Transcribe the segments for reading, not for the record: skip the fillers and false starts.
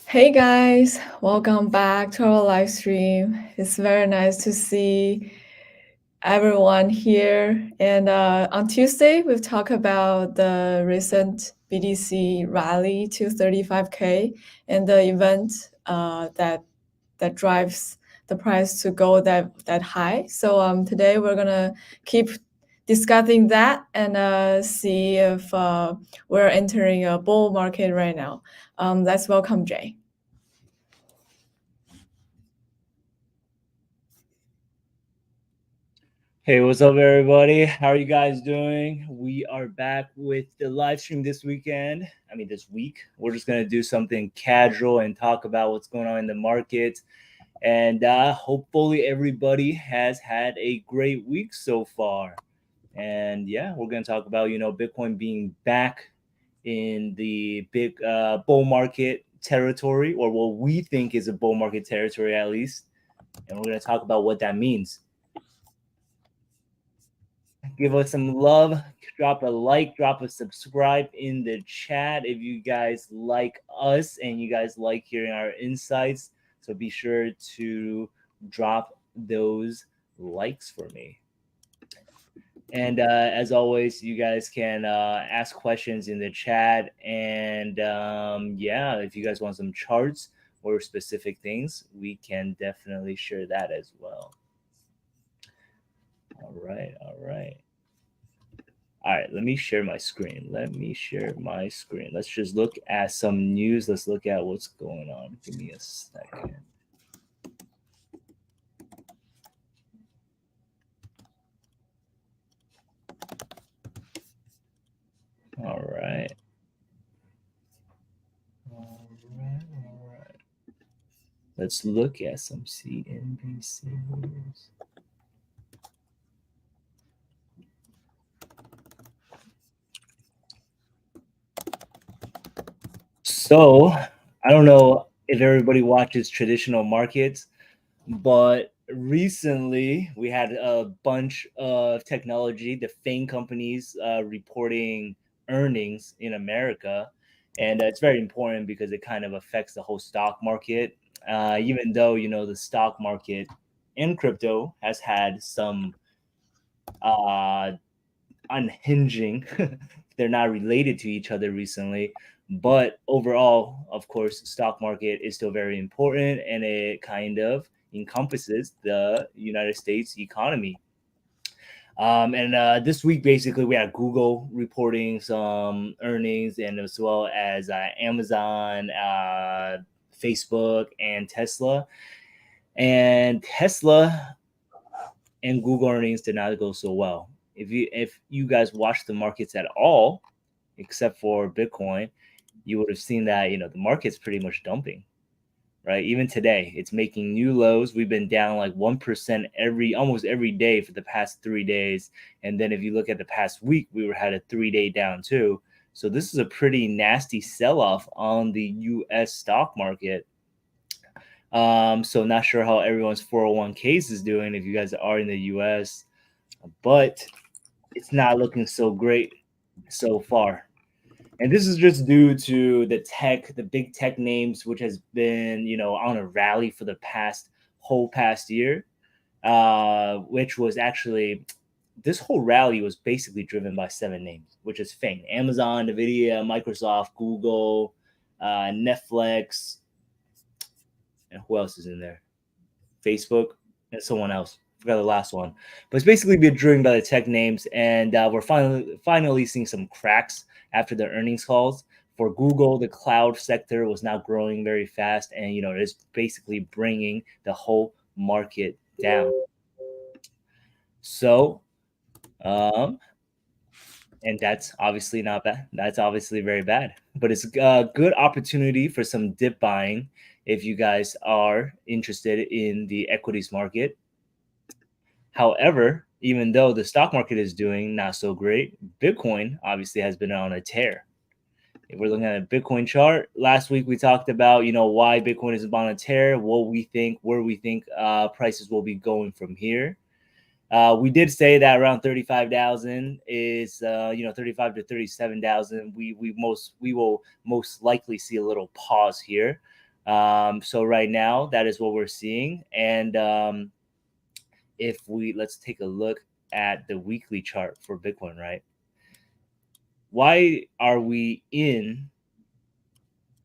Hey guys, welcome back to our live stream. It's very nice to see everyone here. And on Tuesday, we've talked about the recent BTC rally to 35K and the event that drives the price to go that high. So today we're gonna keep discussing that and see if we're entering a bull market right now. Let's welcome Jay. Hey, what's up, everybody? How are you guys doing? We are back with the live stream this weekend. This week. We're just going to do something casual and talk about what's going on in the market. And hopefully, everybody has had a great week so far. And yeah, we're going to talk about, Bitcoin being back in the big bull market territory, or what we think is a bull market territory at least. And we're going to talk about what that means. Give us some love, drop a like, drop a subscribe in the chat if you guys like us and you guys like hearing our insights. So be sure to drop those likes for me. And as always, you guys can ask questions in the chat. And if you guys want some charts or specific things, we can definitely share that as well. All right. All right, let me share my screen. Let's just look at some news. Let's look at what's going on. Give me a second. All right. Let's look at some CNBC news. So, I don't know if everybody watches traditional markets, but recently we had a bunch of technology, the FANG companies reporting earnings in America. And it's very important because it kind of affects the whole stock market. Even though, the stock market and crypto has had some uh, unhinging, they're not related to each other recently. But overall, of course, stock market is still very important, and it kind of encompasses the United States economy. And this week, basically, we had Google reporting some earnings, and as well as Amazon, Facebook, and Tesla. And Tesla and Google earnings did not go so well. If you guys watch the markets at all, except for Bitcoin, you would have seen that the market's pretty much dumping, right? Even today, it's making new lows. We've been down like 1% almost every day for the past 3 days, and then if you look at the past week, had a 3-day down too. So this is a pretty nasty sell-off on the U.S. stock market. So not sure how everyone's 401ks is doing if you guys are in the U.S., but it's not looking so great so far. And this is just due to the big tech names, which has been, on a rally for the past year, which was actually, this whole rally was basically driven by 7 names, which is FANG: Amazon, Nvidia, Microsoft, Google, Netflix, and who else is in there? Facebook, and someone else. Forgot the last one, but it's basically been driven by the tech names, and we're finally seeing some cracks after the earnings calls. For Google, the cloud sector was now growing very fast, and it's basically bringing the whole market down. So, and that's obviously not bad. That's obviously very bad, but it's a good opportunity for some dip buying if you guys are interested in the equities market. However, even though the stock market is doing not so great, Bitcoin obviously has been on a tear. If we're looking at a Bitcoin chart, last week we talked about why Bitcoin is on a tear, where we think prices will be going from here. We did say that around 35,000 is 35 to 37,000. We will most likely see a little pause here. So right now, that is what we're seeing. And let's take a look at the weekly chart for Bitcoin, right? Why are we in?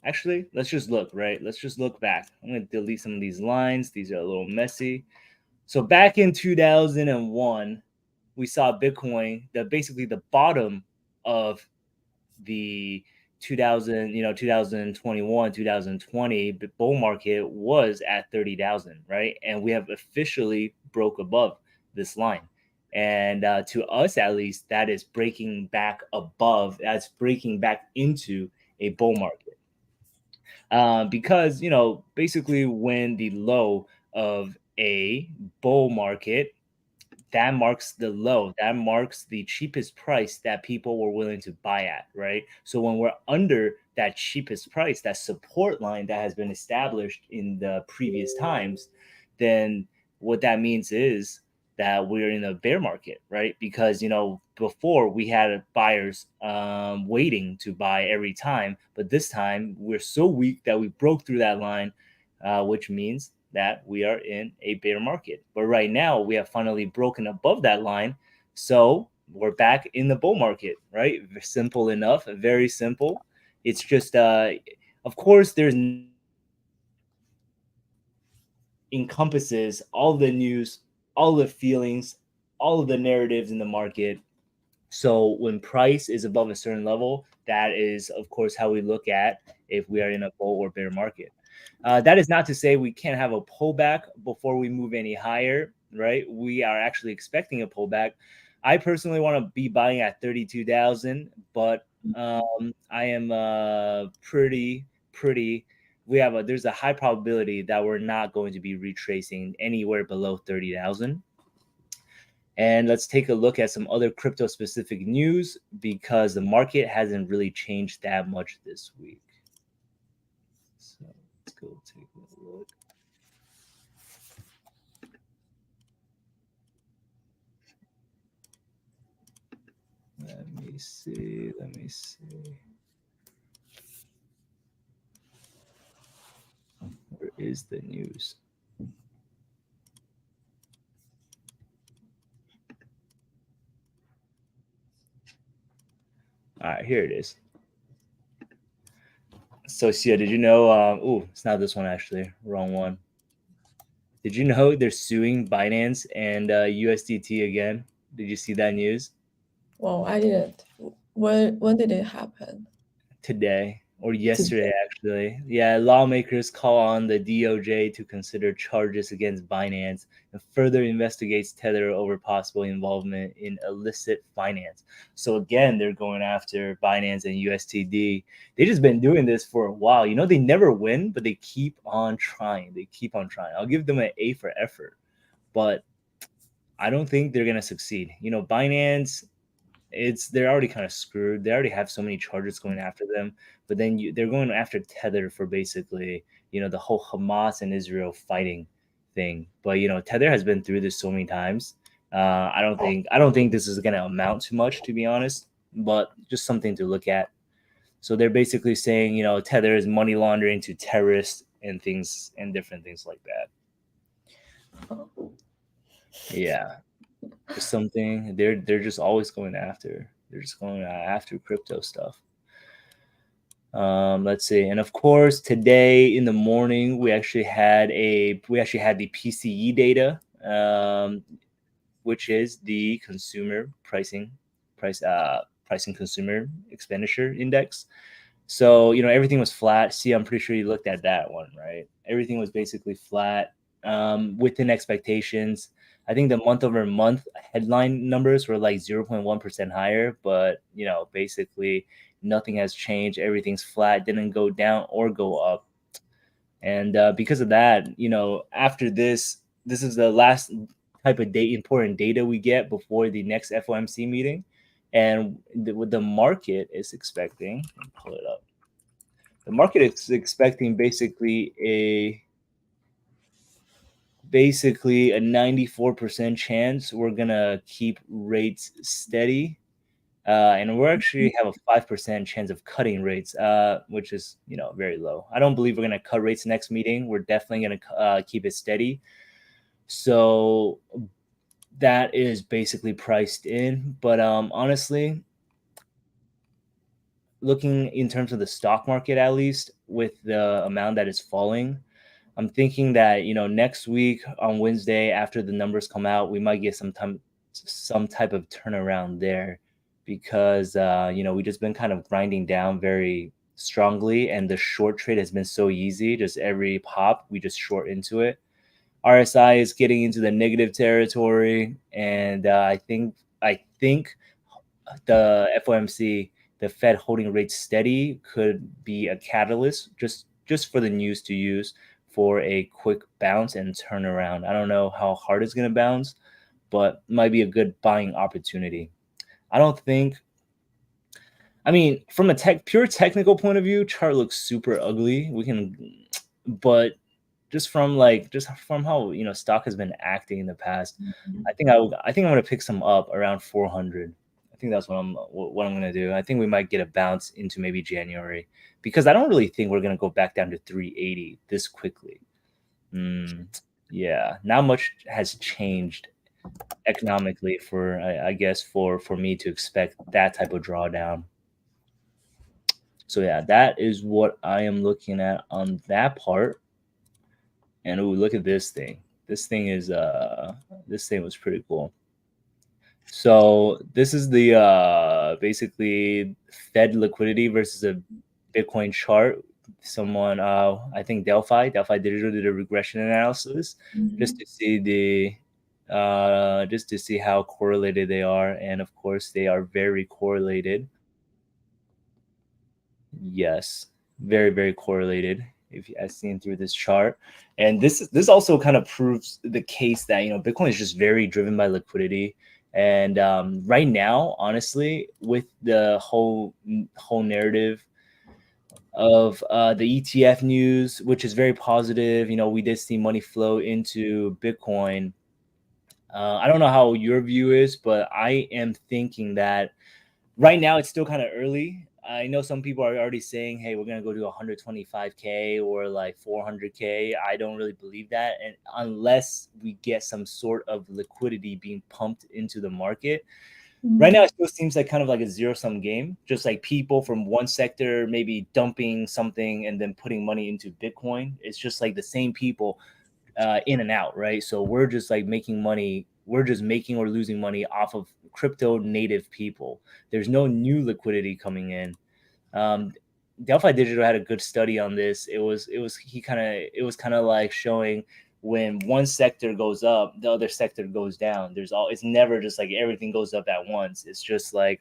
Actually, let's just look, right? Let's just look back. I'm going to delete some of these lines. These are a little messy. So back in 2001, we saw Bitcoin, basically the bottom of the 2021, 2020 bull market was at 30,000, right? And we have officially broke above this line. And to us, at least, that is breaking back above, that's breaking back into a bull market. Because, basically when the low of a bull market, that marks the low, that marks the cheapest price that people were willing to buy at, right? So when we're under that cheapest price, that support line that has been established in the previous times, then what that means is that we're in a bear market, right? Because before we had buyers waiting to buy every time, but this time we're so weak that we broke through that line, which means that we are in a bear market. But right now we have finally broken above that line, so we're back in the bull market, right? Simple enough, very simple. It's just of course there's encompasses all the news, all the feelings, all of the narratives in the market. So when price is above a certain level, that is, of course, how we look at if we are in a bull or bear market. That is not to say we can't have a pullback before we move any higher, right? We are actually expecting a pullback. I personally want to be buying at 32,000, but I am pretty. There's a high probability that we're not going to be retracing anywhere below 30,000. And let's take a look at some other crypto specific news because the market hasn't really changed that much this week. So let's go take a look. Let me see. Where is the news? All right, here it is. So, Sia, did you know? It's not this one actually. Wrong one. Did you know they're suing Binance and USDT again? Did you see that news? Well, I didn't. When did it happen? Today or yesterday, actually. Yeah, lawmakers call on the DOJ to consider charges against Binance and further investigates Tether over possible involvement in illicit finance. So again, they're going after Binance and USTD. They've just been doing this for a while. They never win, but they keep on trying. I'll give them an A for effort, but I don't think they're gonna succeed. Binance, they're already kind of screwed. They already have so many charges going after them, but then they're going after Tether for basically, the whole Hamas and Israel fighting thing. But Tether has been through this so many times. I don't think this is going to amount to much, to be honest, but just something to look at. So they're basically saying, Tether is money laundering to terrorists and things and different things like that. Yeah. Something they're just always going after. They're just going after crypto stuff. Let's see, and of course, today in the morning we actually had the PCE data, which is the consumer pricing consumer expenditure index. So everything was flat. See, I'm pretty sure you looked at that one, right? Everything was basically flat, within expectations. I think the month over month headline numbers were like 0.1% higher, but basically nothing has changed. Everything's flat, didn't go down or go up. And because of that, after this is the last type of important data we get before the next FOMC meeting. And what the market is expecting, let me pull it up. The market is expecting basically a 94% chance we're gonna keep rates steady And we actually have a 5% chance of cutting rates, which is very low. I don't believe we're going to cut rates next meeting. We're definitely going to keep it steady. So that is basically priced in. But honestly, looking in terms of the stock market, at least with the amount that is falling, I'm thinking that next week on Wednesday after the numbers come out, we might get some type of turnaround there, because we just been kind of grinding down very strongly, and the short trade has been so easy. Just every pop, we just short into it. RSI is getting into the negative territory, and I think the FOMC, the Fed holding rates steady, could be a catalyst just for the news to use for a quick bounce and turnaround. I don't know how hard it's going to bounce, but might be a good buying opportunity. I don't think. I mean, from a pure technical point of view, chart looks super ugly. But just from how stock has been acting in the past, I think I'm gonna pick some up around 400. I think that's what I'm gonna do. I think we might get a bounce into maybe January, because I don't really think we're gonna go back down to 380 this quickly. Yeah, not much has changed economically for I guess for me to expect that type of drawdown. So yeah, that is what I am looking at on that part. And ooh, look at this thing. This thing was pretty cool. So this is the basically Fed liquidity versus a Bitcoin chart. Someone, I think Delphi Digital did a regression analysis just to see how correlated they are, and of course they are very correlated. Yes, very, very correlated, if as seen through this chart. And this also kind of proves the case that Bitcoin is just very driven by liquidity. And right now, honestly, with the whole narrative of the ETF news, which is very positive, we did see money flow into Bitcoin. I don't know how your view is, but I am thinking that right now it's still kind of early. I know some people are already saying, hey, we're going to go to 125K or like 400K. I don't really believe that. And unless we get some sort of liquidity being pumped into the market, right now it still seems like kind of like a zero-sum game, just like people from one sector maybe dumping something and then putting money into Bitcoin. It's just like the same people in and out, right? So we're just like making money. We're just making or losing money off of crypto native people. There's no new liquidity coming in. Delphi Digital had a good study on this. It was kind of like showing when one sector goes up, the other sector goes down. It's never just like everything goes up at once. It's just like,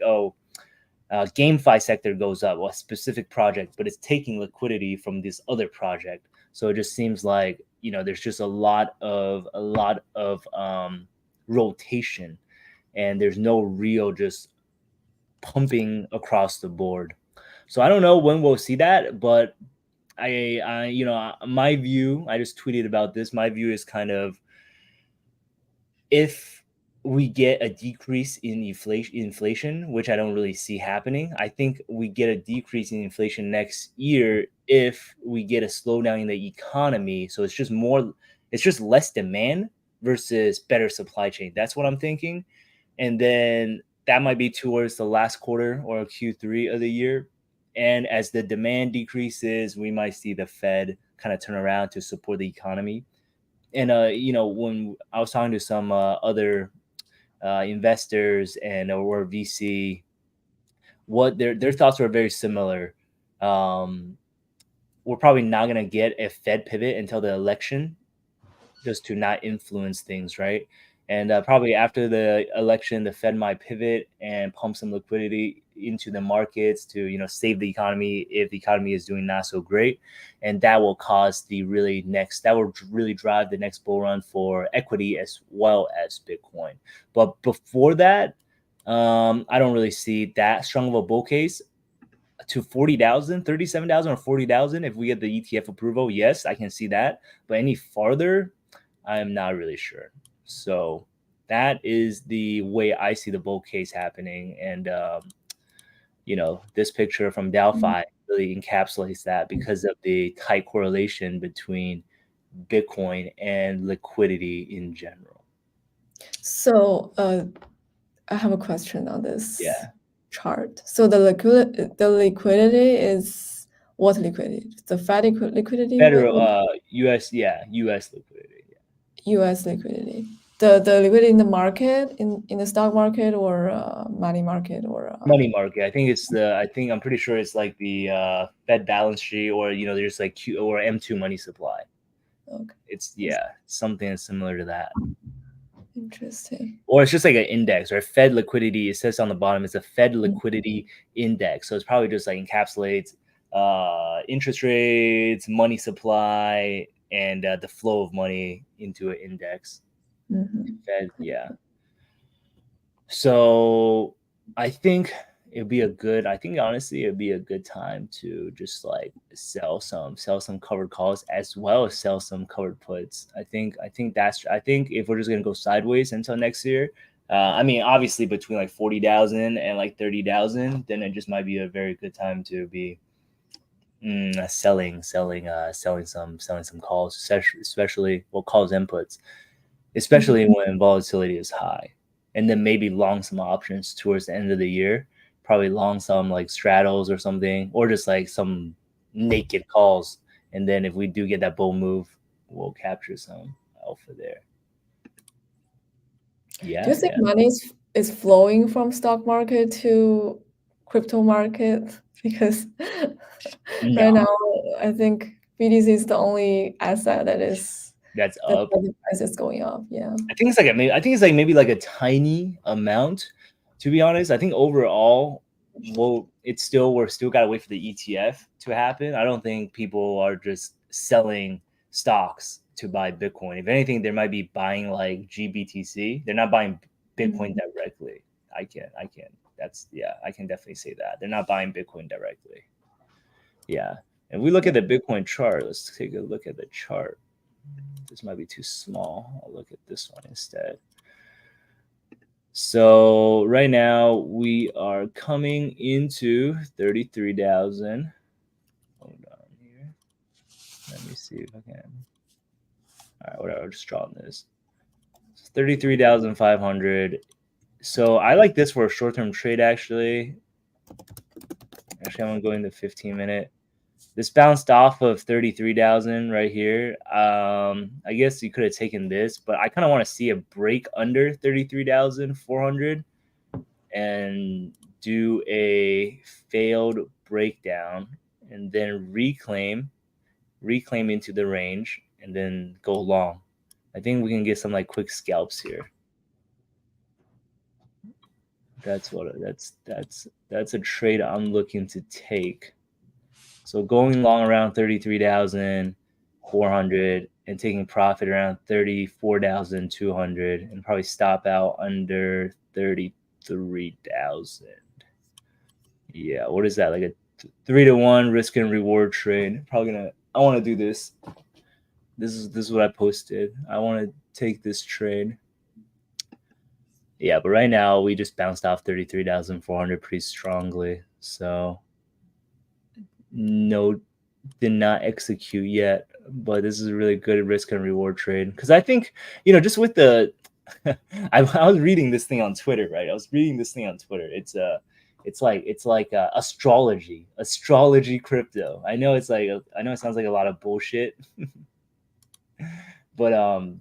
GameFi sector goes up, a specific project, but it's taking liquidity from this other project. So it just seems like there's just a lot of rotation, and there's no real just pumping across the board. So I don't know when we'll see that, but my view, I just tweeted about this. My view is kind of, if we get a decrease in inflation, which I don't really see happening, I think we get a decrease in inflation next year if we get a slowdown in the economy. So it's just less demand versus better supply chain. That's what I'm thinking. And then that might be towards the last quarter or Q3 of the year. And as the demand decreases, we might see the Fed kind of turn around to support the economy. And when I was talking to some other investors or VC, what their thoughts were very similar. We're probably not going to get a Fed pivot until the election, just to not influence things, right? And probably after the election, the Fed might pivot and pump some liquidity into the markets to save the economy if the economy is doing not so great, and that will really drive the next bull run for equity as well as Bitcoin. But before that, I don't really see that strong of a bull case. To 40,000, 37,000 or 40,000, if we get the ETF approval, yes, I can see that. But any farther, I'm not really sure. So That is the way I see the bull case happening. And this picture from Delphi really encapsulates that because of the tight correlation between Bitcoin and liquidity in general. So I have a question on this Yeah. chart. So the liquidity is what liquidity? The Fed liquidity? Federal US liquidity. US liquidity. The liquidity in the market, in the stock market or money market or Money market. I'm pretty sure it's like the Fed balance sheet, or there's like Q or M2 money supply. Okay. It's something similar to that. Interesting. Or it's just like an index, or Fed liquidity. It says on the bottom, it's a Fed liquidity index. So it's probably just like encapsulates interest rates, money supply, and the flow of money into an index. Fed, yeah. So I think honestly it'd be a good time to just like sell some covered calls as well as sell some covered puts. I think if we're just gonna go sideways until next year, I mean obviously between like 40,000 and like 30,000, then it just might be a very good time to be selling some calls, especially calls and puts, especially when volatility is high. And then maybe long some options towards the end of the year, probably long some like straddles or something, or just like some naked calls. And then if we do get that bull move, we'll capture some alpha there. Yeah. Do you think money is flowing from stock market to crypto market? Because right now, I think BTC is the only asset that's up. The price is going up. Yeah. I think it's like maybe like a tiny amount. To be honest, I think overall, we're still gotta wait for the ETF to happen. I don't think people are just selling stocks to buy Bitcoin. If anything, they might be buying like GBTC. They're not buying Bitcoin directly. I can definitely say that. They're not buying Bitcoin directly. Yeah. And we look at the Bitcoin chart. Let's take a look at the chart. This might be too small. I'll look at this one instead. So right now we are coming into 33,000. Hold on here. Let me see if I can. All right, whatever. I'll just draw on this. 33,500. So I like this for a short-term trade, actually. Actually, I'm going to go into 15-minute. This bounced off of 33,000 right here. I guess you could have taken this, but I kind of want to see a break under 33,400 and do a failed breakdown and then reclaim into the range and then go long. I think we can get some like quick scalps here. That's a trade I'm looking to take. So going long around 33,400 and taking profit around 34,200 and probably stop out under 33,000. Yeah, what is that? Like a 3-to-1 risk and reward trade. I want to do this. This is what I posted. I want to take this trade. Yeah, but right now we just bounced off 33,400 pretty strongly. So did not execute yet, but this is a really good risk and reward trade. Because I think, just with the I was reading this thing on Twitter, right? It's like astrology crypto. I know it sounds like a lot of bullshit. But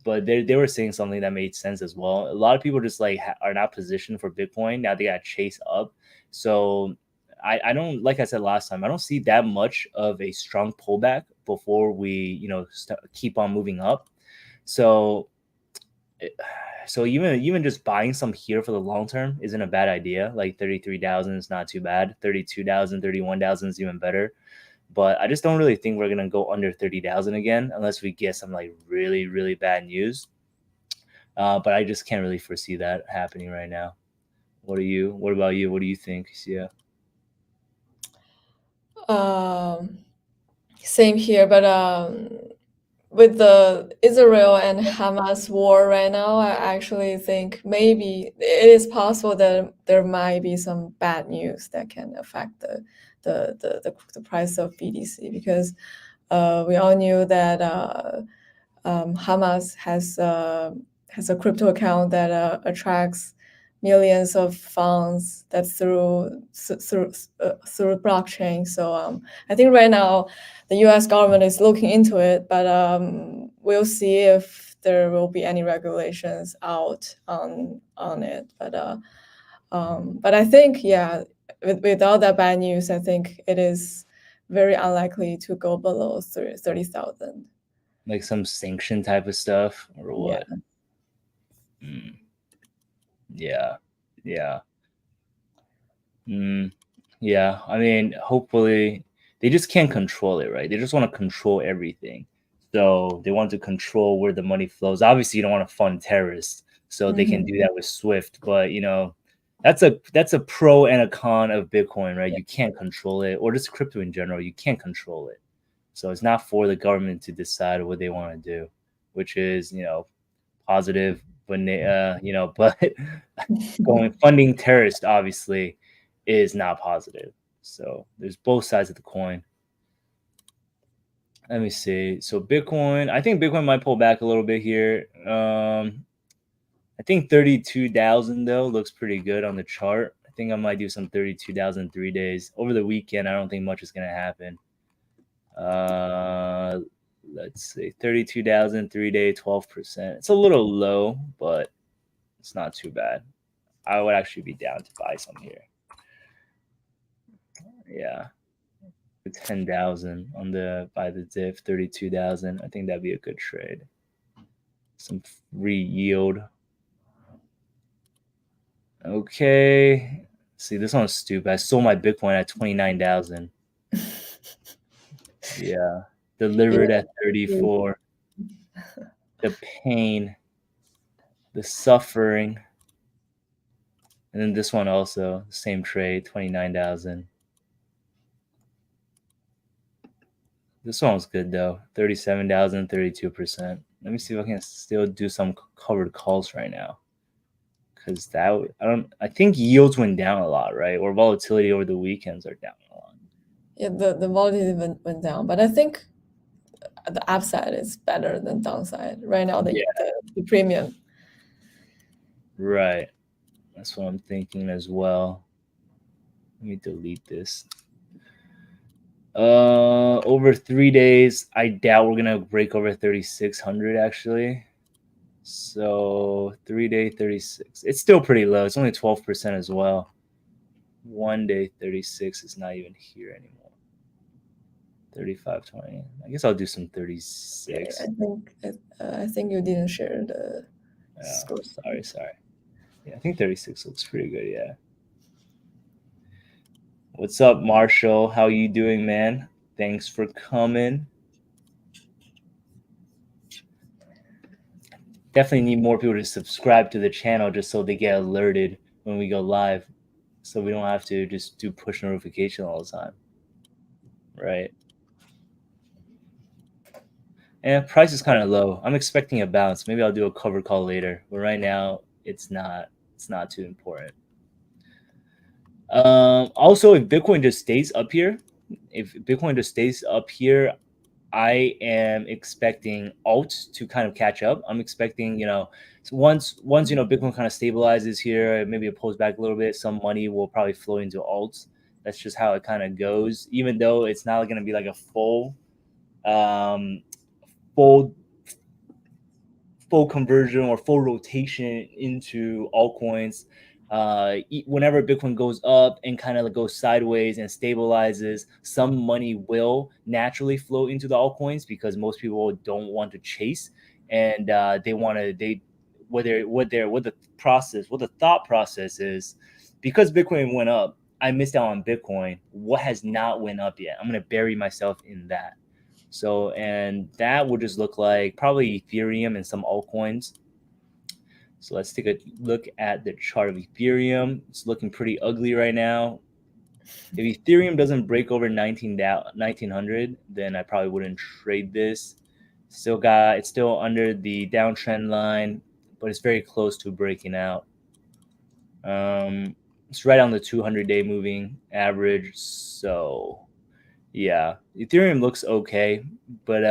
they were saying something that made sense as well. A lot of people just like are not positioned for Bitcoin. Now they got to chase up. So I don't, like I said last time, I don't see that much of a strong pullback before we, keep on moving up. So even just buying some here for the long term isn't a bad idea. Like 33,000 is not too bad. 32,000, 31,000 is even better. But I just don't really think we're gonna go under 30,000 again unless we get some like really, really bad news. But I just can't really foresee that happening right now. What about you? What do you think, Sia? Same here, but with the Israel and Hamas war right now, I actually think maybe it is possible that there might be some bad news that can affect the price of BTC, because we all knew that Hamas has a crypto account that attracts millions of funds that's through blockchain. So I think right now the U.S. government is looking into it, but we'll see if there will be any regulations out on it. But I think, yeah, without that bad news, I think it is very unlikely to go below 30,000. Like some sanction type of stuff or Yeah. what? Yeah. Yeah. Yeah. I mean, hopefully they just can't control it, right? They just want to control everything. So they want to control where the money flows. Obviously, you don't want to fund terrorists, so they can do that with Swift. But that's a pro and a con of Bitcoin, right? You can't control it, or just crypto in general. You can't control it. So it's not for the government to decide what they want to do, which is positive, but but funding terrorists obviously is not positive. So there's both sides of the coin. Let me see. So Bitcoin, I think Bitcoin might pull back a little bit here. I think 32,000 though looks pretty good on the chart. I think I might do some 32,000 3 days over the weekend. I don't think much is going to happen. Let's see, 32,000 3 day, 12%. It's a little low, but it's not too bad. I would actually be down to buy some here. Yeah, 10,000 on by the diff, 32,000. I think that'd be a good trade. Some free yield. Okay. See, this one's stupid. I sold my Bitcoin at 29,000. Yeah, delivered at 34. The pain, the suffering. And then this one also, same trade, 29,000. This one was good though, 37,000, 32%. Let me see if I can still do some covered calls right now. Because I think yields went down a lot, right? Or volatility over the weekends are down a lot. Yeah, the volatility went down, but I think the upside is better than downside right now. The premium. Right. That's what I'm thinking as well. Let me delete this. Over 3 days, I doubt we're gonna break over 3,600 actually. So 3 day 36. It's still pretty low. It's only 12% as well. 1 day 36 is not even here anymore. 35.20. I guess I'll do some 36. I think you didn't share the score. Sorry. Yeah, I think 36 looks pretty good. Yeah. What's up, Marshall? How you doing, man? Thanks for coming. Definitely need more people to subscribe to the channel just so they get alerted when we go live, so we don't have to just do push notification all the time, right? And price is kind of low. I'm expecting a bounce. Maybe I'll do a cover call later, but right now it's not too important. Also, if Bitcoin just stays up here, I am expecting alts to kind of catch up. I'm expecting, so once Bitcoin kind of stabilizes here, maybe it pulls back a little bit, some money will probably flow into alts. That's just how it kind of goes, even though it's not going to be like a full conversion or full rotation into altcoins. Whenever Bitcoin goes up and kind of goes sideways and stabilizes, some money will naturally flow into the altcoins because most people don't want to chase, and what the thought process is, because Bitcoin went up, I missed out on Bitcoin. What has not went up yet? I'm gonna bury myself in that. So, and that would just look like probably Ethereum and some altcoins. So let's take a look at the chart of Ethereum. It's looking pretty ugly right now. If Ethereum doesn't break over 1900, then I probably wouldn't trade this. It's still under the downtrend line, but it's very close to breaking out. It's right on the 200-day moving average. So yeah, Ethereum looks okay, but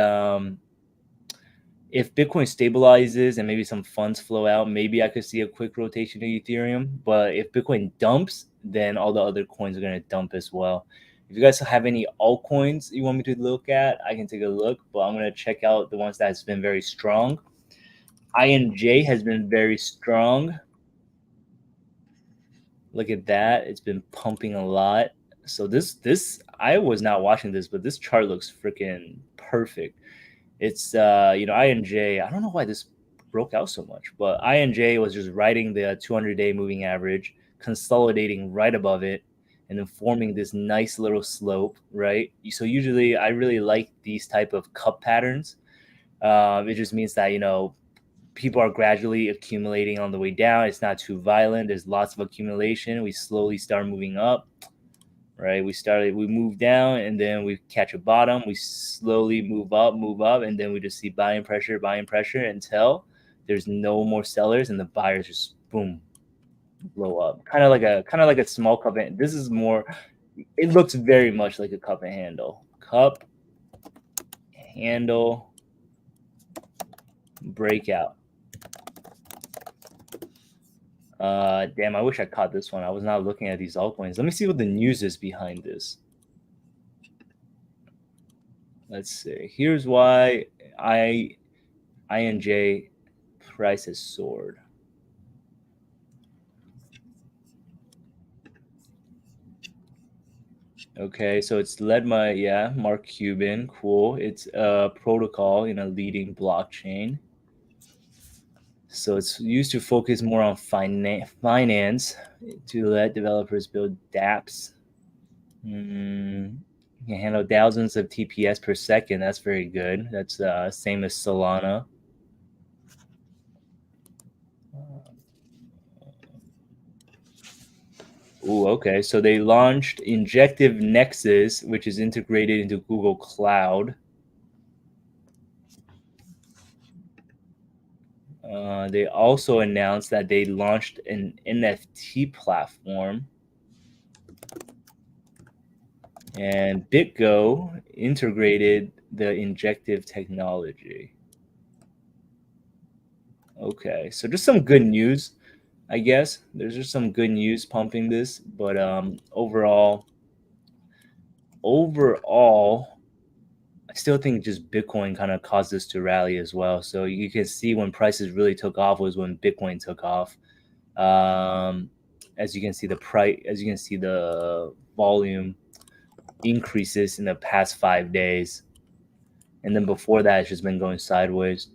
if Bitcoin stabilizes and maybe some funds flow out, maybe I could see a quick rotation to Ethereum. But if Bitcoin dumps, then all the other coins are going to dump as well. If you guys have any altcoins you want me to look at, I can take a look, but I'm going to check out the ones that has been very strong. INJ has been very strong. Look at that. It's been pumping a lot. So this I was not watching this, but this chart looks freaking perfect. It's INJ. I don't know why this broke out so much, but INJ was just riding the 200-day moving average, consolidating right above it, and then forming this nice little slope, right? So usually I really like these type of cup patterns. It just means that people are gradually accumulating on the way down. It's not too violent. There's lots of accumulation. We slowly start moving up, right? We move down and then we catch a bottom. We slowly move up, and then we just see buying pressure until there's no more sellers and the buyers just boom, blow up. Kind of like a small cup. This is more. It looks very much like a cup and handle. Cup, handle, breakout. Damn, I wish I caught this one. I was not looking at these altcoins. Let me see what the news is behind this. Let's see. Here's why INJ price has soared. Okay, so it's led by Mark Cuban. Cool. It's a protocol in a leading blockchain. So it's used to focus more on finance to let developers build dApps. Can handle thousands of TPS per second. That's very good. That's same as Solana. Ooh, okay. So they launched Injective Nexus, which is integrated into Google Cloud. They also announced that they launched an NFT platform. And BitGo integrated the Injective technology. Okay, so just some good news, I guess. There's just some good news pumping this, but overall, I still think just Bitcoin kind of caused this to rally as well. So you can see when prices really took off was when Bitcoin took off. As you can see the volume increases in the past 5 days, and then before that, it's just been going sideways.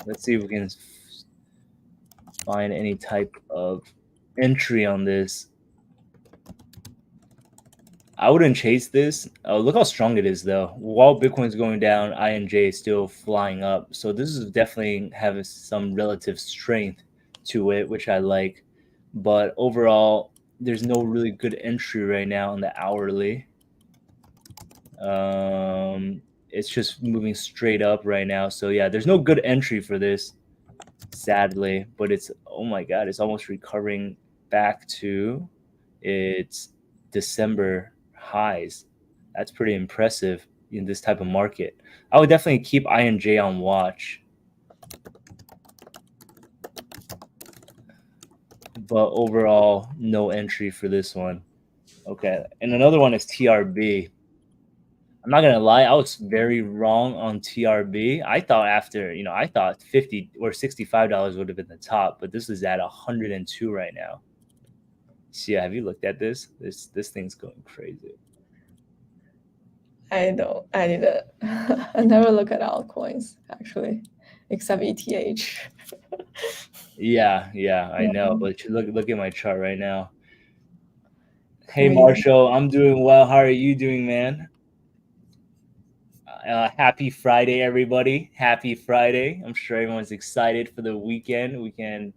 Let's see if we can find any type of entry on this. I wouldn't chase this. Look how strong it is, though. While Bitcoin's going down, INJ is still flying up. So this is definitely having some relative strength to it, which I like. But overall, there's no really good entry right now on the hourly. It's just moving straight up right now. So yeah, there's no good entry for this, sadly. But it's, oh my god, it's almost recovering back to its December highs. That's pretty impressive in this type of market. I would definitely keep INJ on watch. But overall, no entry for this one. Okay, and another one is TRB. I'm not gonna lie, I was very wrong on TRB. I thought $50 or $65 would have been the top, but this is at 102 right now. So yeah, have you looked at this? This thing's going crazy. I don't. I didn't. I never look at altcoins actually, except ETH. Yeah, I know. But look at my chart right now. Hey, Crazy. Marshall, I'm doing well. How are you doing, man? Happy Friday, everybody! Happy Friday! I'm sure everyone's excited for the weekend. We can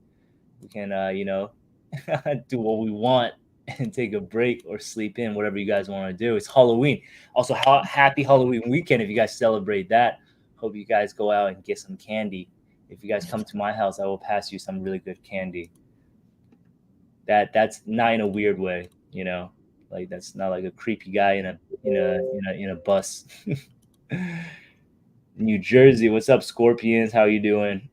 do what we want and take a break or sleep in, whatever you guys want to do. It's Halloween. Also, happy Halloween weekend if you guys celebrate that. hope you guys go out and get some candy. If you guys come to my house, I will pass you some really good candy. That's not in a weird way, you know, like that's not like a creepy guy in a bus. New Jersey, what's up, Scorpions? How you doing?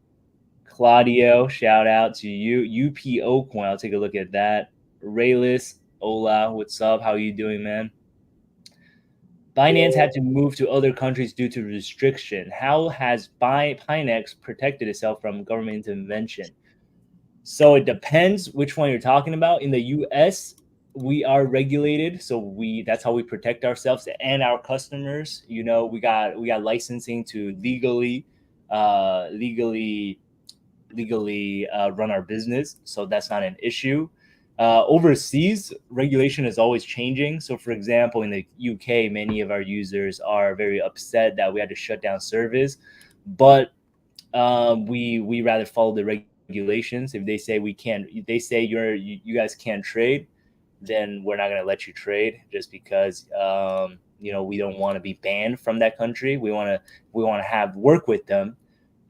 Claudio, shout out to you. UPO coin, I'll take a look at that. Rayless, hola, what's up? How you doing, man? Binance had to move to other countries due to restriction. How has Pinex protected itself from government intervention? So it depends which one you're talking about. In the US, we are regulated, so that's how we protect ourselves and our customers. You know, we got licensing to legally run our business, so that's not an issue. Overseas, regulation is always changing. So, for example, in the UK, many of our users are very upset that we had to shut down service, but we rather follow the regulations. If they say we can't, if they say you guys can't trade, then we're not going to let you trade just because we don't want to be banned from that country. We want to have work with them.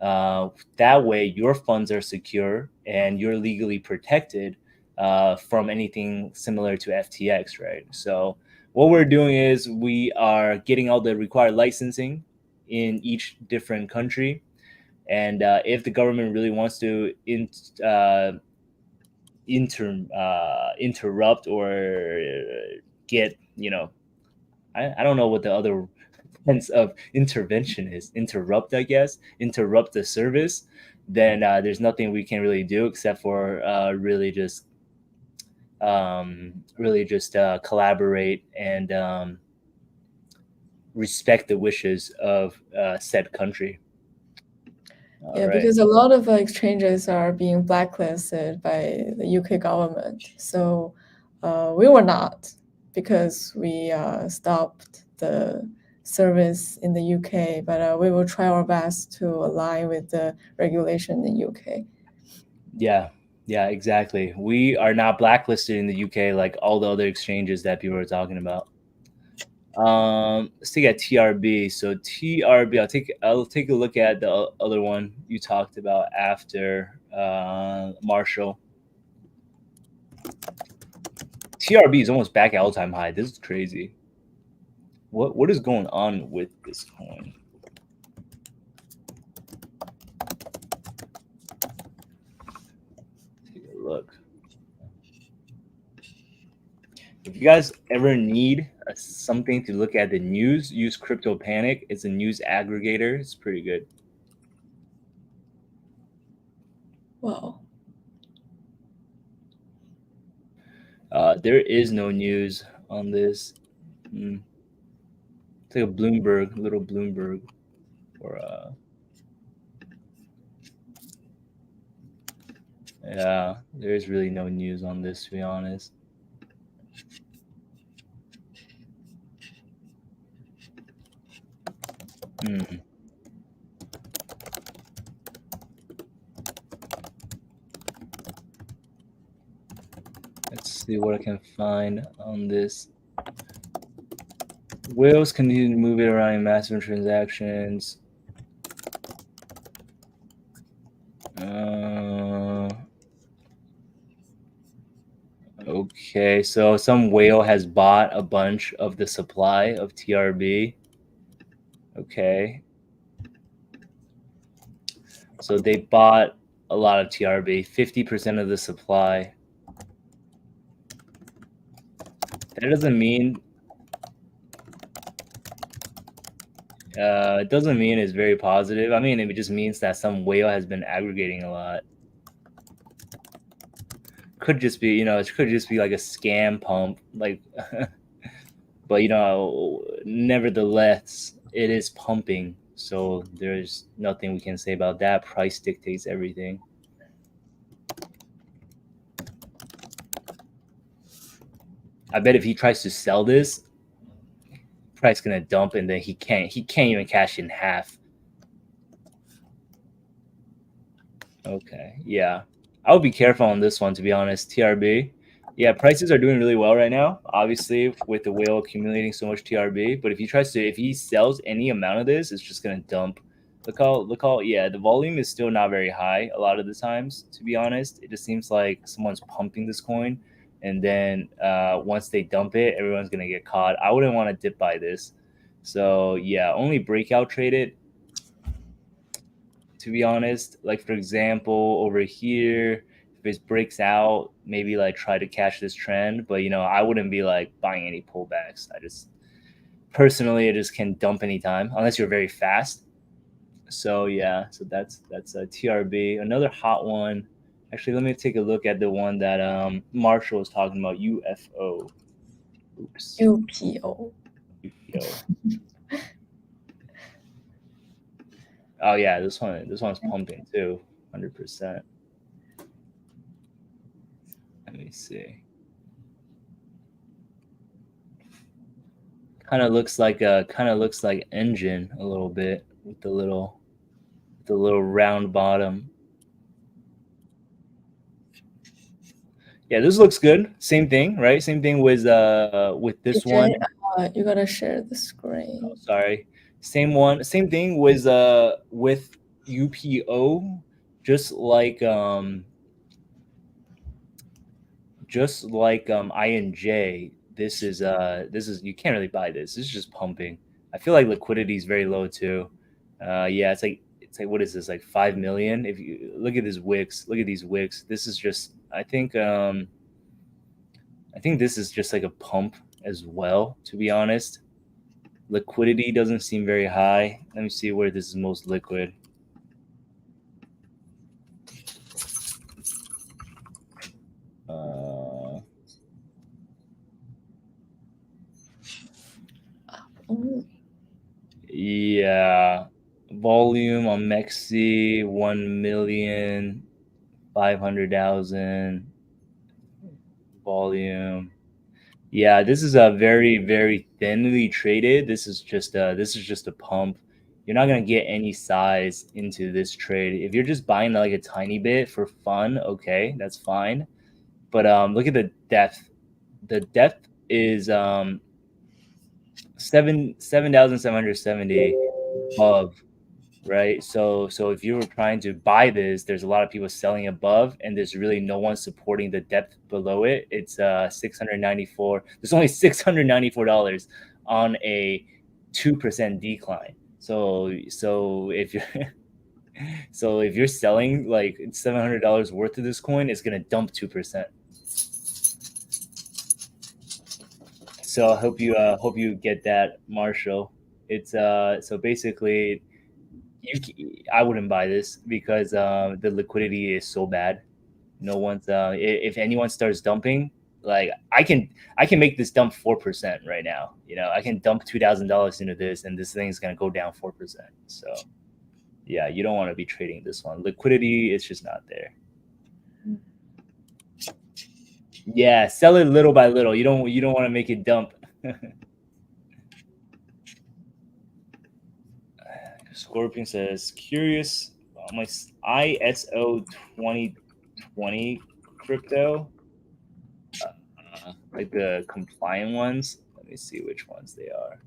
That way, your funds are secure and you're legally protected from anything similar to FTX, right? So what we're doing is we are getting all the required licensing in each different country. And if the government really wants to interrupt or get, I don't know what the other sense of intervention is. Interrupt, I guess. Interrupt the service. Then there's nothing we can really do except for really just collaborate and respect the wishes of said country. Yeah, because a lot of exchanges are being blacklisted by the UK government. So we were not, because we stopped the service in the UK, but we will try our best to align with the regulation in the UK. Yeah, exactly. We are not blacklisted in the UK like all the other exchanges that people are talking about. Let's take at TRB. So TRB, I'll take a look at the other one you talked about after Marshall. TRB is almost back at all-time high. This is crazy. What is going on with this coin? Take a look. If you guys ever need something to look at the news, use Crypto Panic. It's a news aggregator. It's pretty good. Wow. There is no news on this. It's like a Bloomberg, little Bloomberg, or yeah, there's really no news on this, to be honest. Let's see what I can find on this. Whales continue to move it around in massive transactions. Okay, so some whale has bought a bunch of the supply of TRB. Okay. So they bought a lot of TRB, 50% of the supply. That doesn't mean it doesn't mean it's very positive. I mean, it just means that some whale has been aggregating a lot. Could just be, it could just be like a scam pump, like, but nevertheless, it is pumping. So there's nothing we can say about that. Price dictates everything. I bet if he tries to sell this, price gonna dump, and then he can't even cash in half. Okay, yeah, I would be careful on this one, to be honest. TRB, yeah, prices are doing really well right now, obviously, with the whale accumulating so much TRB. But if he sells any amount of this, it's just gonna dump. yeah, the volume is still not very high a lot of the times, to be honest. It just seems like someone's pumping this coin, and then once they dump it, everyone's gonna get caught. I wouldn't want to dip buy this. So yeah, only breakout trade it, to be honest. Like for example, over here, if it breaks out, maybe like try to catch this trend. But I wouldn't be like buying any pullbacks. I just personally, I just can dump anytime unless you're very fast. So yeah, so that's a TRB. Another hot one. Actually, let me take a look at the one that Marshall was talking about. UFO. Oops. UPO. UPO. Oh yeah, this one's pumping too, 100%. Let me see. Kind of looks like engine a little bit with the little round bottom. Yeah, this looks good. Same thing, right? Same thing with this one. You gotta share the screen. Oh, sorry. Same one. Same thing with UPO. Just like INJ. This is you can't really buy this. This is just pumping. I feel like liquidity is very low too. Yeah, it's like what is this, like 5 million? If you look at these wicks, this is just I think this is just like a pump as well, to be honest. Liquidity doesn't seem very high. Let me see where this is most liquid. Yeah, volume on Mexi 1,500,000 volume. Yeah, this is a very, very thinly traded. This is just a pump. You're not gonna get any size into this trade. If you're just buying like a tiny bit for fun, okay, that's fine. But look at the depth. The depth is 7,770 above, right? So if you were trying to buy this, there's a lot of people selling above, and there's really no one supporting the depth below it. It's 694. There's only $694 on a 2% decline. So if you're if you're selling like $700 worth of this coin, it's gonna dump 2%. So I hope you get that, Marshall. It's so basically, I wouldn't buy this because the liquidity is so bad. No one's if anyone starts dumping, like I can make this dump 4% right now. I can dump $2,000 into this, and this thing is gonna go down 4%. So yeah, you don't want to be trading this one. Liquidity is just not there. Yeah, sell it little by little. You don't want to make it dump. Scorpion says, curious about my ISO 2020 crypto, like the compliant ones. Let me see which ones they are.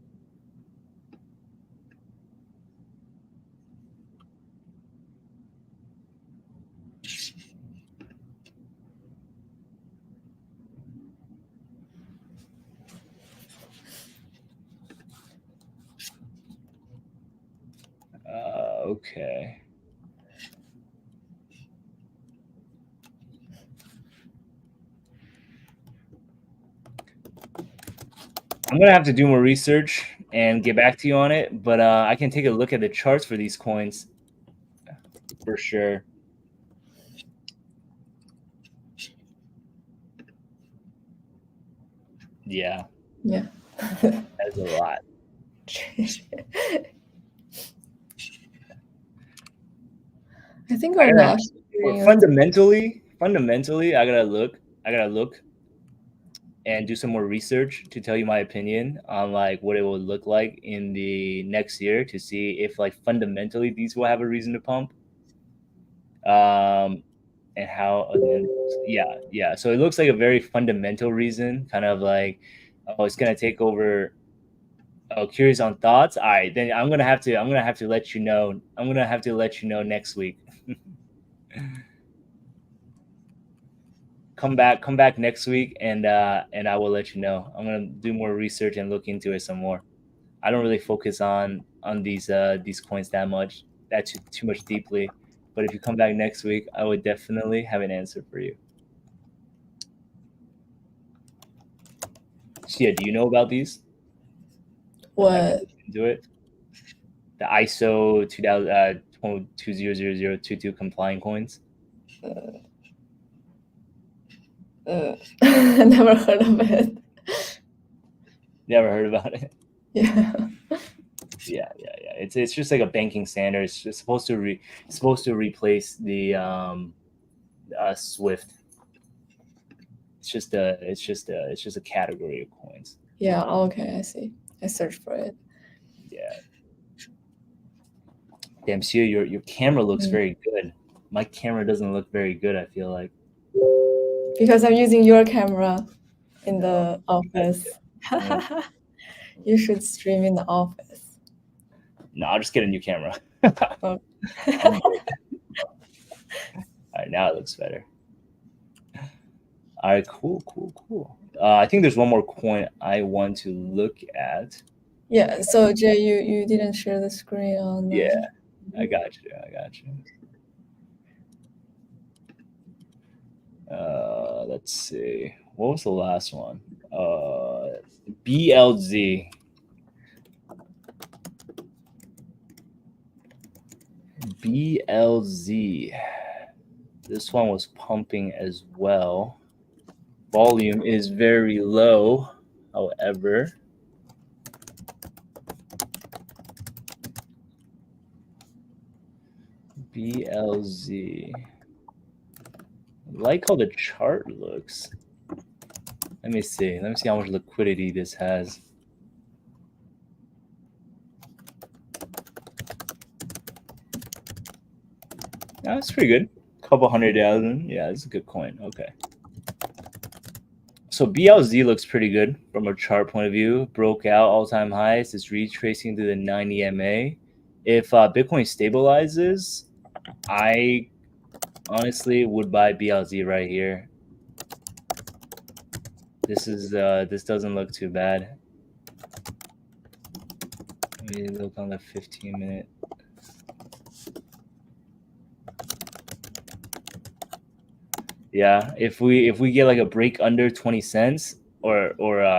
Okay. I'm gonna have to do more research and get back to you on it, but I can take a look at the charts for these coins for sure. Yeah. Yeah. That's a lot. I think our last fundamentally, I gotta look and do some more research to tell you my opinion on like what it will look like in the next year, to see if like fundamentally these will have a reason to pump. And how, yeah. So it looks like a very fundamental reason, kind of like, oh, it's gonna take over Oh, curious on thoughts. All right, then I'm gonna have to let you know. I'm gonna have to let you know next week. Come back next week, and I will let you know. I'm gonna do more research and look into it some more. I don't really focus on these coins that too much deeply. But if you come back next week, I would definitely have an answer for you. Shia, do you know about these? Have you What? looked into it? The ISO 200022 compliant coins. I never heard of it. Never heard about it. Yeah. Yeah. It's just like a banking standard. It's just supposed to replace the Swift. It's just a category of coins. Yeah. Okay. I see. I searched for it. Yeah. Damn, Sia, your camera looks very good. My camera doesn't look very good, I feel like. Because I'm using your camera in No, the office. Yeah. You should stream in the office. No, I'll just get a new camera. Oh. All right, now it looks better. All right, cool. I think there's one more coin I want to look at. Yeah. So Jay, you didn't share the screen on. Yeah, I got you. Let's see. What was the last one? BLZ. BLZ. This one was pumping as well. Volume is very low, however. BLZ. I like how the chart looks. Let me see how much liquidity this has. That's pretty good. Couple 100,000. Yeah, it's a good coin. Okay. So BLZ looks pretty good from a chart point of view. Broke out all-time highs. It's retracing to the 90 MA. If Bitcoin stabilizes, I honestly would buy BLZ right here. This doesn't look too bad. Let me look on the 15-minute. Yeah, if we get like a break under 20 cents or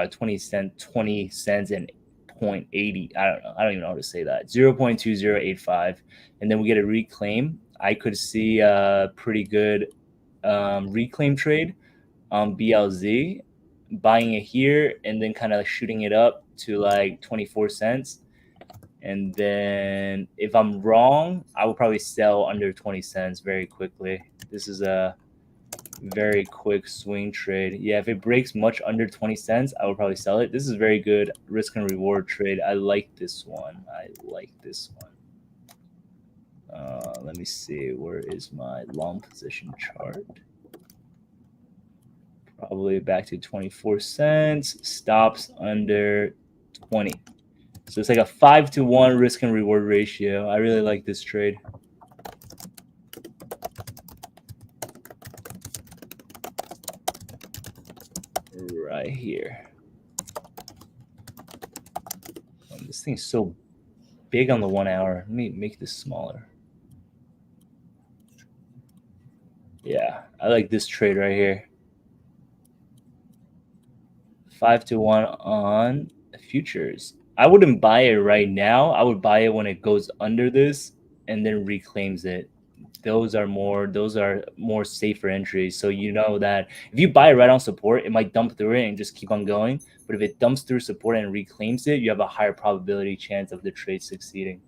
20 cents and 0.80, I don't even know how to say that, 0.2085, and then we get a reclaim, I could see a pretty good reclaim trade on BLZ, buying it here and then kind of shooting it up to like 24 cents. And then if I'm wrong, I will probably sell under 20 cents very quickly. This is a very quick swing trade. Yeah, if it breaks much under 20 cents, I would probably sell it. This is very good risk and reward trade. I like this one. Let me see. Where is my long position chart? Probably back to 24 cents. Stops under 20. So it's like a 5-to-1 risk and reward ratio. I really like this trade. Right here. This thing's so big on the 1 hour. Let me make this smaller. Yeah, I like this trade right here. 5-to-1 on futures. I wouldn't buy it right now. I would buy it when it goes under this and then reclaims it. Those are more safer entries. So you know that if you buy it right on support, it might dump through it and just keep on going. But if it dumps through support and reclaims it, you have a higher probability chance of the trade succeeding.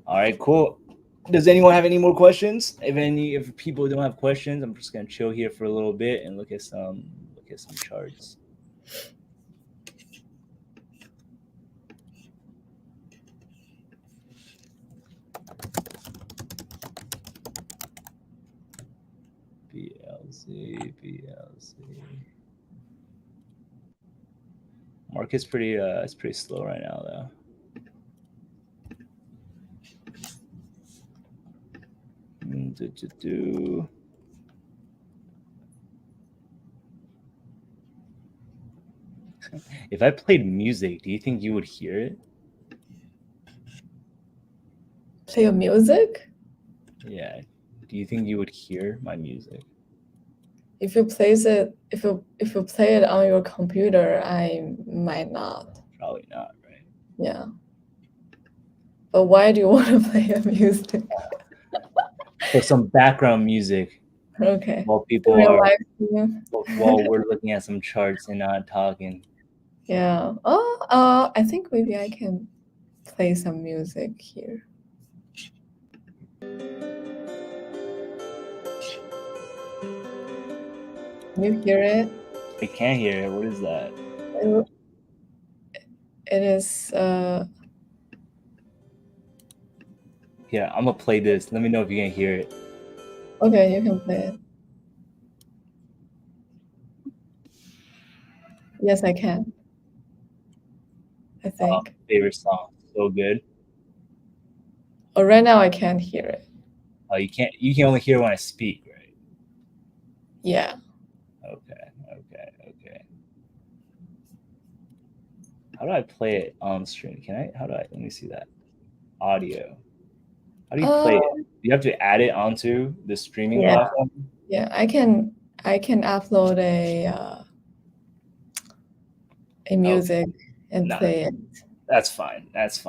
All right, cool. Does anyone have any more questions? If people don't have questions, I'm just gonna chill here for a little bit and look at some charts. see, BLC. Market's pretty it's pretty slow right now though. If I played music, do you think you would hear it? Play your music? Yeah. Do you think you would hear my music? If you play it on your computer, I might not. Probably not, right? Yeah. But why do you want to play your music? For some background music. Okay. While people Real are life stream? while we're looking at some charts and not talking. Yeah. I think maybe I can play some music here. Can you hear it? I can't hear it. What is that? It is Yeah, I'm gonna play this. Let me know if you can hear it. okay, you can play it. Yes, I can. I think. Favorite song. So good. Oh, right now I can't hear it. Oh, you can only hear when I speak, right? Yeah. Okay. How do I play it on stream? Let me see that. Audio. How do you play it? You have to add it onto the streaming platform? Yeah, I can upload a music and play it. That's fine. I was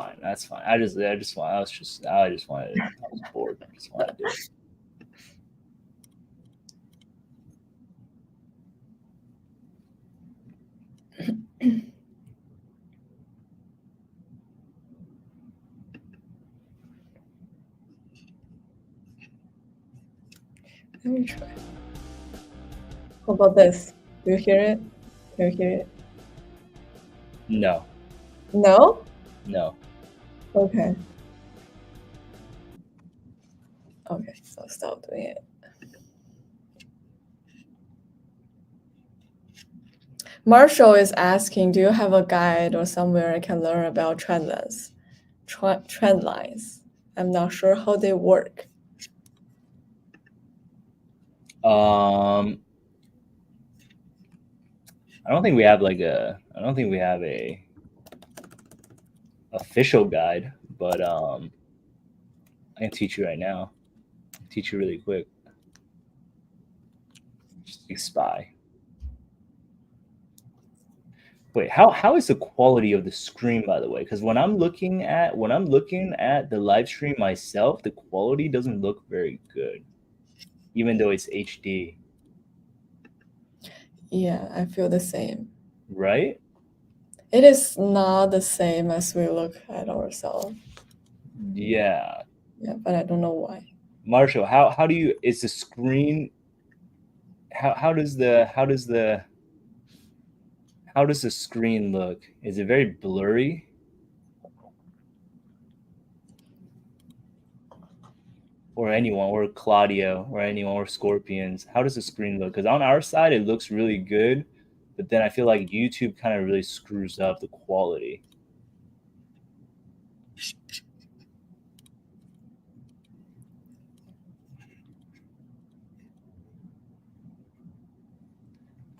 bored. I just wanted to do it. Let me try. How about this? Do you hear it? Can you hear it? No. No? No. Okay. Okay, so stop doing it. Marshall is asking, do you have a guide or somewhere I can learn about trend lines? I'm not sure how they work. I don't think we have a official guide, but I can teach you right now. Teach you really quick. Just be spy. Wait, how is the quality of the screen, by the way? Because when I'm looking at the live stream myself, the quality doesn't look very good, even though it's HD. Yeah, I feel the same. Right? It is not the same as we look at ourselves. Yeah. Yeah, but I don't know why. Marshall, how do you is the screen how does the screen look? Is it very blurry? Or anyone, or Claudio, or anyone, or Scorpions? How does the screen look? Because on our side, it looks really good, but then I feel like YouTube kind of really screws up the quality.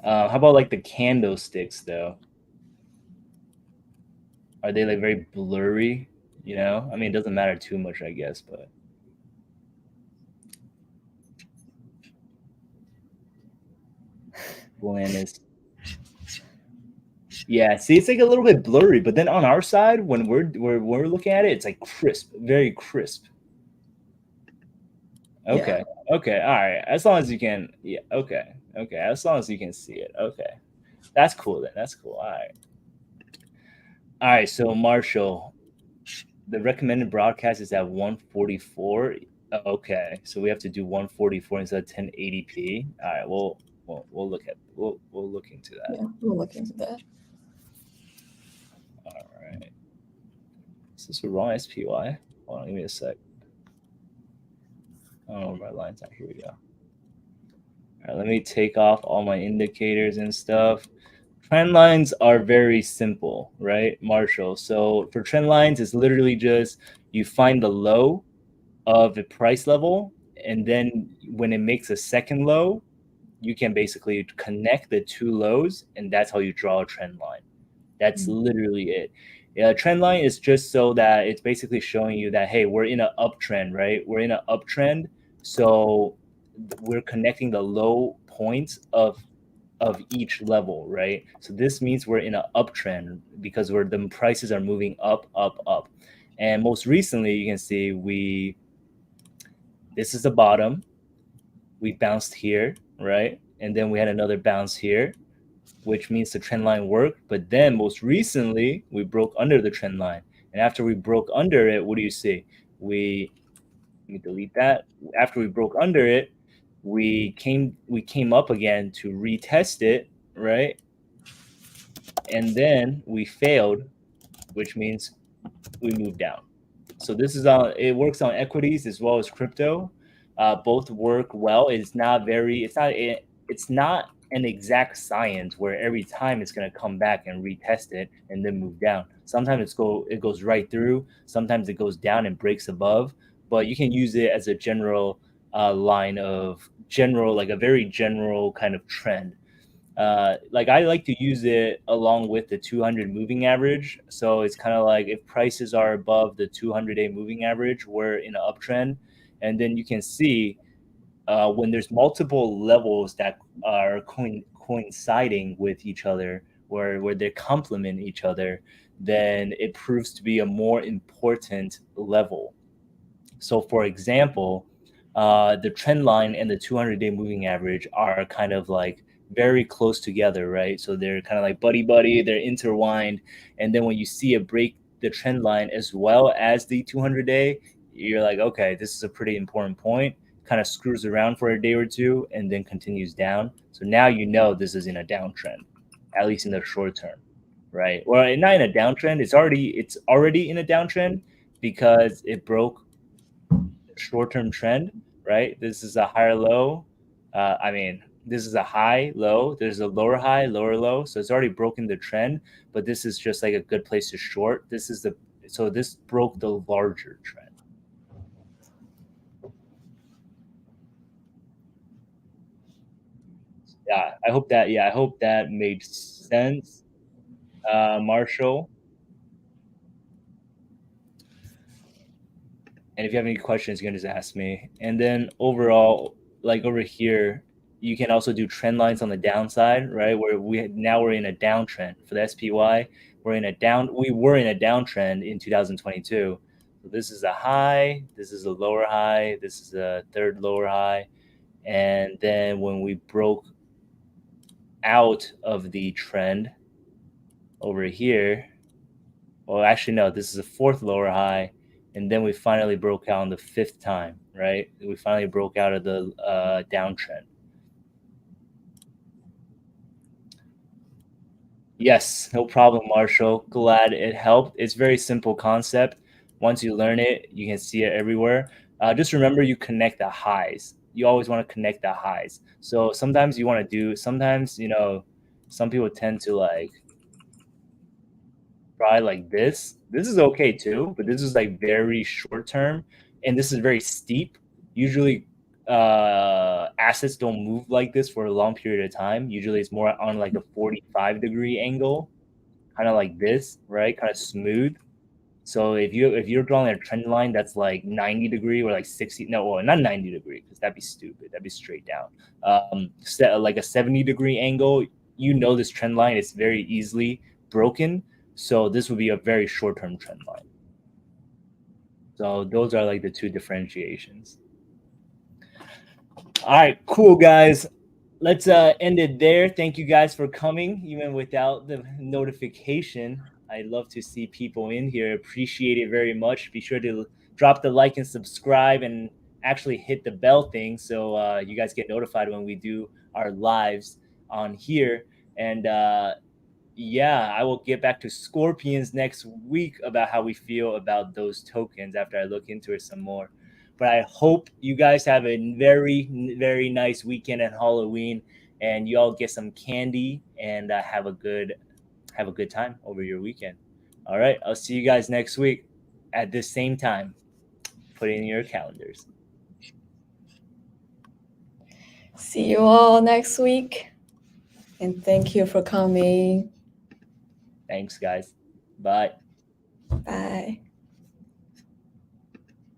How about like the candlesticks though? Are they like very blurry? You know, I mean, it doesn't matter too much, I guess, but blandness. Yeah, see, it's like a little bit blurry, but then on our side, when we're looking at it, it's like crisp, very crisp. Okay. Yeah. Okay. All right. As long as you can. Yeah. Okay. Okay. As long as you can see it. Okay. That's cool then. That's cool. All right. All right. So Marshall, the recommended broadcast is at 144. Okay. So we have to do 144 instead of 1080p. All right. We'll look into that. Yeah, we'll look into that. All right. Is this the wrong SPY? Hold on. Give me a sec. I don't know where my line's at. Here we go. All right, let me take off all my indicators and stuff. Trend lines are very simple, right, Marshall? So for trend lines, it's literally just you find the low of the price level, and then when it makes a second low, you can basically connect the two lows, and that's how you draw a trend line. That's literally it. Yeah, trend line is just so that it's basically showing you that, hey, we're in an uptrend, right? We're in an uptrend, so we're connecting the low points of each level, right? So this means we're in an uptrend because the prices are moving up, up, up. And most recently, you can see this is the bottom. We bounced here, right? And then we had another bounce here, which means the trend line worked. But then most recently, we broke under the trend line. And after we broke under it, what do you see? Let me delete that. After we broke under it, we came up again to retest it, right? And then we failed, which means we moved down. So this is it works on equities as well as crypto. Both work well. It's not an exact science where every time it's going to come back and retest it and then move down. Sometimes it goes right through. Sometimes it goes down and breaks above. But you can use it as a general like a very general kind of trend. Like I like to use it along with the 200 moving average. So it's kind of like if prices are above the 200-day moving average, we're in an uptrend. And then you can see when there's multiple levels that are coinciding with each other, where they complement each other, then it proves to be a more important level. So, for example, the trend line and the 200-day moving average are kind of like very close together, right? So they're kind of like buddy buddy, they're intertwined. And then when you see it break the trend line as well as the 200-day, you're like, okay, this is a pretty important point. Kind of screws around for a day or two and then continues down. So now you know this is in a downtrend, at least in the short term, right? Well, not in a downtrend. It's already in a downtrend because it broke short-term trend, right? This is a higher low. This is a high low. There's a lower high, lower low. So it's already broken the trend, but this is just like a good place to short. So this broke the larger trend. I hope that made sense, Marshall. And if you have any questions, you can just ask me. And then overall, like over here, you can also do trend lines on the downside, right? Where we're in a downtrend for the SPY. We were in a downtrend in 2022. So this is a high, this is a lower high, this is a third lower high. And then when we broke out of the trend over here, well, actually, no, this is a fourth lower high. And then we finally broke out on the fifth time, right? We finally broke out of the downtrend. Yes, no problem, Marshall. Glad it helped. It's very simple concept. Once you learn it, you can see it everywhere. Just remember you connect the highs. You always want to connect the highs. So sometimes some people tend to like try like this. This is okay too, but this is like very short term, and this is very steep. Usually, assets don't move like this for a long period of time. Usually, it's more on like a 45-degree angle, kind of like this, right? Kind of smooth. So if you're drawing a trend line that's like 90-degree or like 60, no, well, not 90-degree because that'd be stupid. That'd be straight down. Like a 70-degree angle, this trend line is very easily broken. So this would be a very short-term trend line. So those are like the two differentiations. All right, cool guys. Let's end it there. Thank you guys for coming, even without the notification. I love to see people in here. Appreciate it very much. Be sure to drop the like and subscribe and actually hit the bell thing so you guys get notified when we do our lives on here. And yeah, I will get back to Scorpions next week about how we feel about those tokens after I look into it some more. But I hope you guys have a very, very nice weekend at Halloween, and you all get some candy and have a good time over your weekend. All right, I'll see you guys next week at the same time. Put it in your calendars. See you all next week. And thank you for coming. Thanks, guys. Bye. Bye.